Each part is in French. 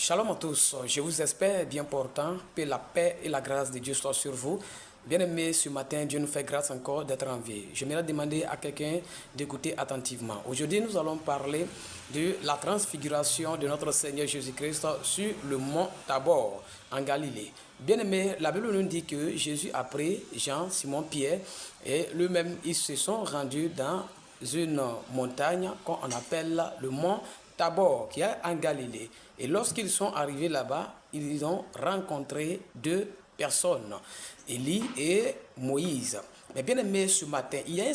Shalom à tous, je vous espère bien portant, que la paix et la grâce de Dieu soient sur vous. Bien-aimés, ce matin, Dieu nous fait grâce encore d'être en vie. J'aimerais demander à quelqu'un d'écouter attentivement. Aujourd'hui, nous allons parler de la transfiguration de notre Seigneur Jésus-Christ sur le mont Tabor, en Galilée. Bien-aimés, la Bible nous dit que Jésus a pris Jean, Simon, Pierre, et eux-mêmes, ils se sont rendus dans une montagne qu'on appelle le mont Tabor, qui est en Galilée. Et lorsqu'ils sont arrivés là-bas, ils ont rencontré deux personnes, Élie et Moïse. Mais bien aimé, ce matin, il y a un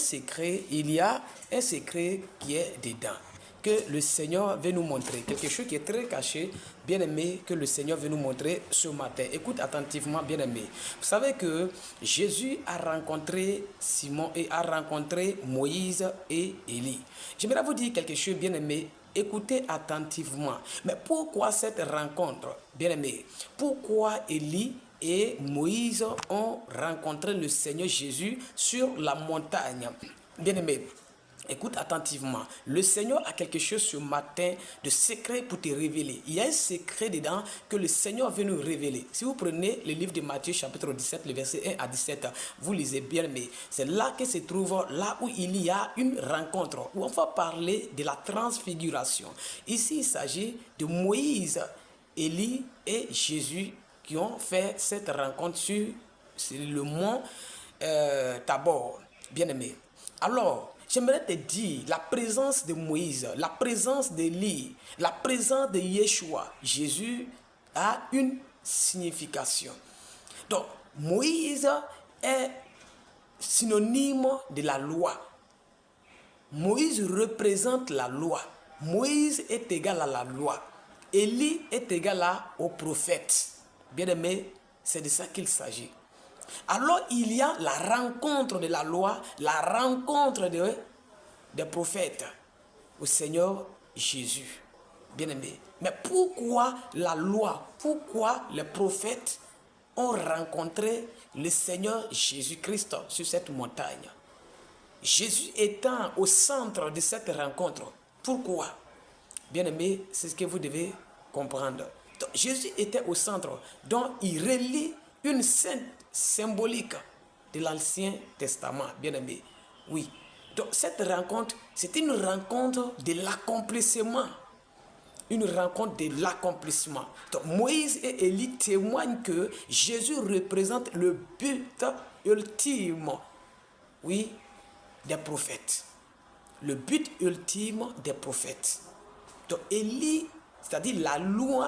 secret qui est dedans, que le Seigneur veut nous montrer, quelque chose qui est très caché, bien aimé, que le Seigneur veut nous montrer ce matin. Écoute attentivement, bien aimé. Vous savez que Jésus a rencontré Simon et a rencontré Moïse et Élie. J'aimerais vous dire quelque chose, bien aimé. Écoutez attentivement. Mais pourquoi cette rencontre, bien aimé? Pourquoi Élie et Moïse ont rencontré le Seigneur Jésus sur la montagne? Bien aimé, écoute attentivement. Le Seigneur a quelque chose ce matin de secret pour te révéler. Il y a un secret dedans que le Seigneur veut nous révéler. Si vous prenez le livre de Matthieu chapitre 17, le verset 1 à 17, vous lisez bien, mais c'est là que se trouve, là où il y a une rencontre, où on va parler de la transfiguration. Ici, il s'agit de Moïse, Élie et Jésus qui ont fait cette rencontre sur le mont Tabor. Bien aimé. Alors, j'aimerais te dire la présence de Moïse, la présence d'Élie, la présence de Yeshua, Jésus a une signification. Donc, Moïse est synonyme de la loi. Moïse représente la loi. Moïse est égal à la loi. Élie est égal au prophète. Bien aimé, c'est de ça qu'il s'agit. Alors il y a la rencontre de la loi, la rencontre des prophètes au Seigneur Jésus. Bien aimé. Mais pourquoi la loi, pourquoi les prophètes ont rencontré le Seigneur Jésus-Christ sur cette montagne? Jésus étant au centre de cette rencontre. Pourquoi? Bien aimé, c'est ce que vous devez comprendre. Donc, Jésus était au centre, donc il relie une scène symbolique de l'Ancien Testament, bien aimé. Oui. Donc cette rencontre, c'est une rencontre de l'accomplissement. Une rencontre de l'accomplissement. Donc Moïse et Élie témoignent que Jésus représente le but ultime, oui, des prophètes. Le but ultime des prophètes. Donc Élie, c'est-à-dire la loi